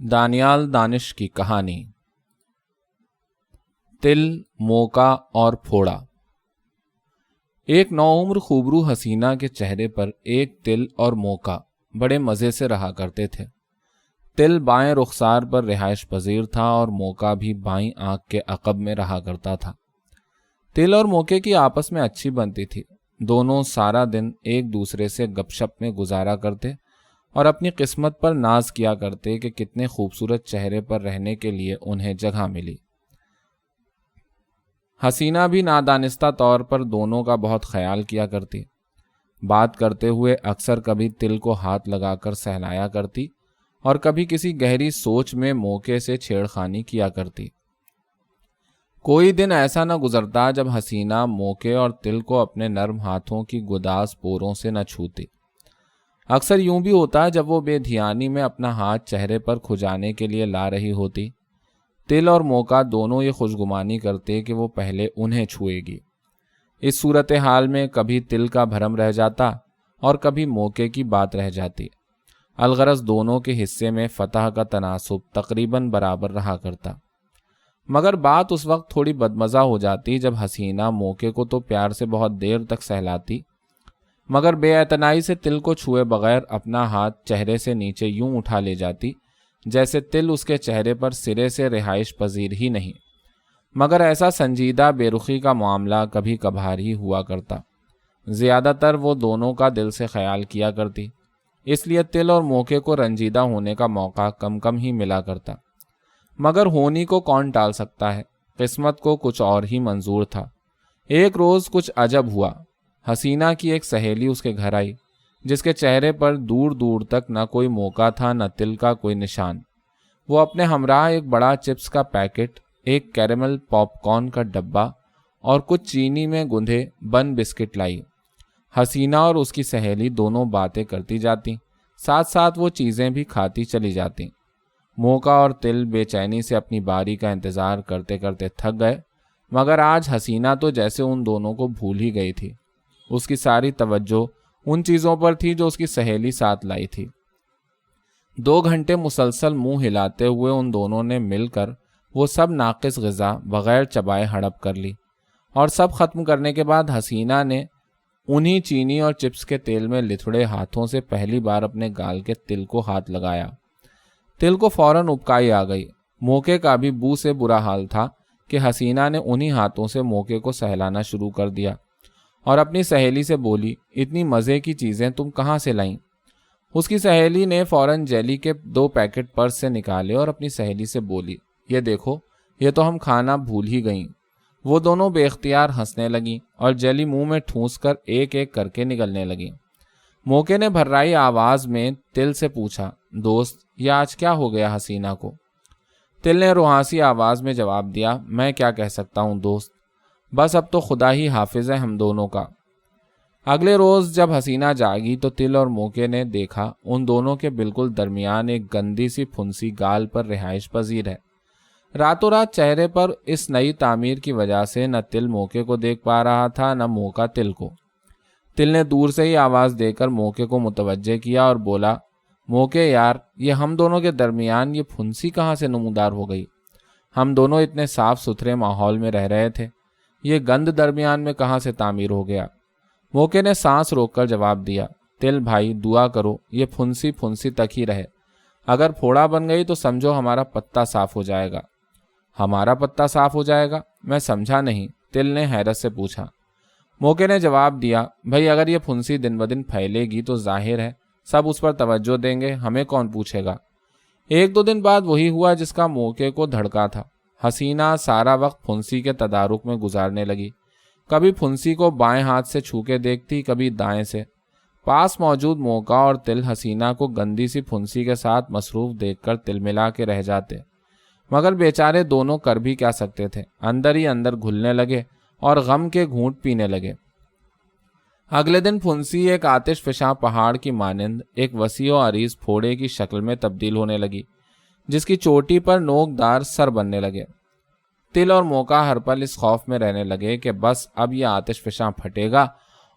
دانیال دانش کی کہانی تل، موقع اور پھوڑا۔ ایک نوعمر خوبرو حسینہ کے چہرے پر ایک تل اور موقع بڑے مزے سے رہا کرتے تھے۔ تل بائیں رخسار پر رہائش پذیر تھا اور موقع بھی بائیں آنکھ کے عقب میں رہا کرتا تھا۔ تل اور موقع کی آپس میں اچھی بنتی تھی۔ دونوں سارا دن ایک دوسرے سے گپ شپ میں گزارا کرتے اور اپنی قسمت پر ناز کیا کرتے کہ کتنے خوبصورت چہرے پر رہنے کے لیے انہیں جگہ ملی۔ حسینہ بھی نادانستہ طور پر دونوں کا بہت خیال کیا کرتی۔ بات کرتے ہوئے اکثر کبھی تل کو ہاتھ لگا کر سہلایا کرتی اور کبھی کسی گہری سوچ میں موقع سے چھیڑخانی کیا کرتی۔ کوئی دن ایسا نہ گزرتا جب حسینہ موقع اور تل کو اپنے نرم ہاتھوں کی گداز پوروں سے نہ چھوتی۔ اکثر یوں بھی ہوتا جب وہ بے دھیانی میں اپنا ہاتھ چہرے پر کھجانے کے لیے لا رہی ہوتی۔ تل اور موقع دونوں یہ خوشگمانی کرتے کہ وہ پہلے انہیں چھوئے گی۔ اس صورتحال میں کبھی تل کا بھرم رہ جاتا اور کبھی موقع کی بات رہ جاتی۔ الغرض دونوں کے حصے میں فتح کا تناسب تقریباً برابر رہا کرتا، مگر بات اس وقت تھوڑی بدمزہ ہو جاتی جب حسینہ موقع کو تو پیار سے بہت دیر تک سہلاتی، مگر بے اعتنائی سے تل کو چھوئے بغیر اپنا ہاتھ چہرے سے نیچے یوں اٹھا لے جاتی جیسے تل اس کے چہرے پر سرے سے رہائش پذیر ہی نہیں۔ مگر ایسا سنجیدہ بے رخی کا معاملہ کبھی کبھار ہی ہوا کرتا۔ زیادہ تر وہ دونوں کا دل سے خیال کیا کرتی، اس لیے تل اور موقع کو رنجیدہ ہونے کا موقع کم کم ہی ملا کرتا۔ مگر ہونی کو کون ٹال سکتا ہے، قسمت کو کچھ اور ہی منظور تھا۔ ایک روز کچھ عجب ہوا۔ حسینہ کی ایک سہیلی اس کے گھر آئی، جس کے چہرے پر دور دور تک نہ کوئی موقع تھا نہ تل کا کوئی نشان۔ وہ اپنے ہمراہ ایک بڑا چپس کا پیکٹ، ایک کیرمل پاپ کارن کا ڈبہ اور کچھ چینی میں گندھے بن بسکٹ لائی۔ حسینہ اور اس کی سہیلی دونوں باتیں کرتی جاتی، ساتھ ساتھ وہ چیزیں بھی کھاتی چلی جاتی۔ موقع اور تل بے چینی سے اپنی باری کا انتظار کرتے کرتے تھک گئے، مگر آج حسینہ تو جیسے ان دونوں کو بھول ہی گئی تھی۔ اس کی ساری توجہ ان چیزوں پر تھی جو اس کی سہیلی ساتھ لائی تھی۔ 2 گھنٹے مسلسل منہ ہلاتے ہوئے ان دونوں نے مل کر وہ سب ناقص غذا بغیر چبائے ہڑپ کر لی، اور سب ختم کرنے کے بعد حسینہ نے انہی چینی اور چپس کے تیل میں لتھڑے ہاتھوں سے پہلی بار اپنے گال کے تل کو ہاتھ لگایا۔ تل کو فوراً ابکائی آ گئی۔ موقع کا بھی بو سے برا حال تھا کہ حسینہ نے انہی ہاتھوں سے موقع کو سہلانا شروع کر دیا اور اپنی سہیلی سے بولی، اتنی مزے کی چیزیں تم کہاں سے لائیں؟ اس کی سہیلی نے فوراً جیلی کے 2 پیکٹ پرس سے نکالے اور اپنی سہیلی سے بولی، یہ دیکھو، یہ تو ہم کھانا بھول ہی گئیں۔ وہ دونوں بے اختیار ہنسنے لگیں اور جیلی منہ میں ٹھونس کر ایک ایک کر کے نگلنے لگیں۔ موقع نے بھررائی آواز میں تل سے پوچھا، دوست، یہ آج کیا ہو گیا حسینہ کو؟ تل نے روحانسی آواز میں جواب دیا، میں کیا کہہ سکتا ہوں دوست، بس اب تو خدا ہی حافظ ہے ہم دونوں کا۔ اگلے روز جب حسینہ جاگی تو تل اور موقع نے دیکھا ان دونوں کے بالکل درمیان ایک گندی سی پھنسی گال پر رہائش پذیر ہے۔ راتوں رات چہرے پر اس نئی تعمیر کی وجہ سے نہ تل موقع کو دیکھ پا رہا تھا نہ موقع تل کو۔ تل نے دور سے ہی آواز دے کر موقع کو متوجہ کیا اور بولا، موقع یار، یہ ہم دونوں کے درمیان یہ پھنسی کہاں سے نمودار ہو گئی؟ ہم دونوں اتنے صاف ستھرے ماحول میں رہ رہے تھے، یہ گند درمیان میں کہاں سے تعمیر ہو گیا؟ موقع نے سانس روک کر جواب دیا، تل بھائی دعا کرو یہ پھنسی پھنسی تک ہی رہے، اگر پھوڑا بن گئی تو سمجھو ہمارا پتا صاف ہو جائے گا۔ ہمارا پتا صاف ہو جائے گا؟ میں سمجھا نہیں، تل نے حیرت سے پوچھا۔ موقع نے جواب دیا، بھائی اگر یہ پھنسی دن بدن پھیلے گی تو ظاہر ہے سب اس پر توجہ دیں گے، ہمیں کون پوچھے گا۔ 1-2 دن بعد وہی ہوا جس کا موقع کو دھڑکا تھا۔ حسینہ سارا وقت پھنسی کے تدارک میں گزارنے لگی، کبھی پھنسی کو بائیں ہاتھ سے چھو کے دیکھتی، کبھی دائیں سے۔ پاس موجود موقع اور تل حسینہ کو گندی سی پھنسی کے ساتھ مصروف دیکھ کر تل ملا کے رہ جاتے، مگر بیچارے دونوں کر بھی کیا سکتے تھے، اندر ہی اندر گھلنے لگے اور غم کے گھونٹ پینے لگے۔ اگلے دن پھنسی ایک آتش فشاں پہاڑ کی مانند ایک وسیع و عریض پھوڑے کی شکل میں تبدیل ہونے لگی، جس کی چوٹی پر نوک دار سر بننے لگے۔ تل اور موقع ہر پل اس خوف میں رہنے لگے کہ بس اب یہ آتش فشاں پھٹے گا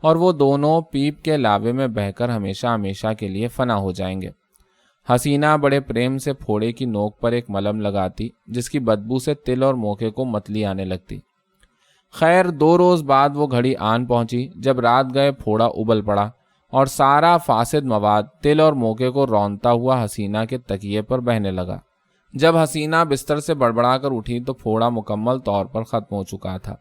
اور وہ دونوں پیپ کے لاوے میں بہہ کر ہمیشہ ہمیشہ کے لیے فنا ہو جائیں گے۔ حسینہ بڑے پریم سے پھوڑے کی نوک پر ایک ملم لگاتی جس کی بدبو سے تل اور موقع کو متلی آنے لگتی۔ خیر 2 روز بعد وہ گھڑی آن پہنچی جب رات گئے پھوڑا ابل پڑا اور سارا فاسد مواد تل اور موقع کو رونتا ہوا حسینہ کے تکیے پر بہنے لگا۔ جب حسینہ بستر سے بڑبڑا کر اٹھی تو پھوڑا مکمل طور پر ختم ہو چکا تھا۔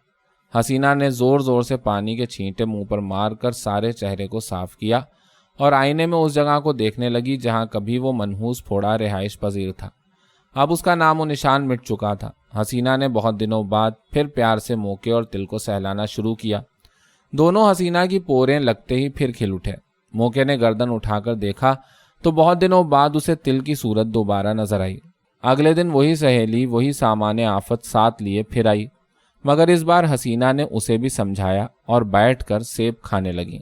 حسینہ نے زور زور سے پانی کے چھینٹے منہ پر مار کر سارے چہرے کو صاف کیا اور آئینے میں اس جگہ کو دیکھنے لگی جہاں کبھی وہ منحوس پھوڑا رہائش پذیر تھا۔ اب اس کا نام و نشان مٹ چکا تھا۔ حسینہ نے بہت دنوں بعد پھر پیار سے موقع اور تل کو سہلانا شروع کیا۔ دونوں حسینہ کی پوریں لگتے ہی پھر کھل اٹھے۔ موقع نے گردن اٹھا کر دیکھا تو بہت دنوں بعد اسے تل کی صورت دوبارہ نظر آئی۔ اگلے دن وہی سہیلی وہی سامان آفت ساتھ لیے پھر آئی، مگر اس بار حسینہ نے اسے بھی سمجھایا اور بیٹھ کر سیب کھانے لگیں۔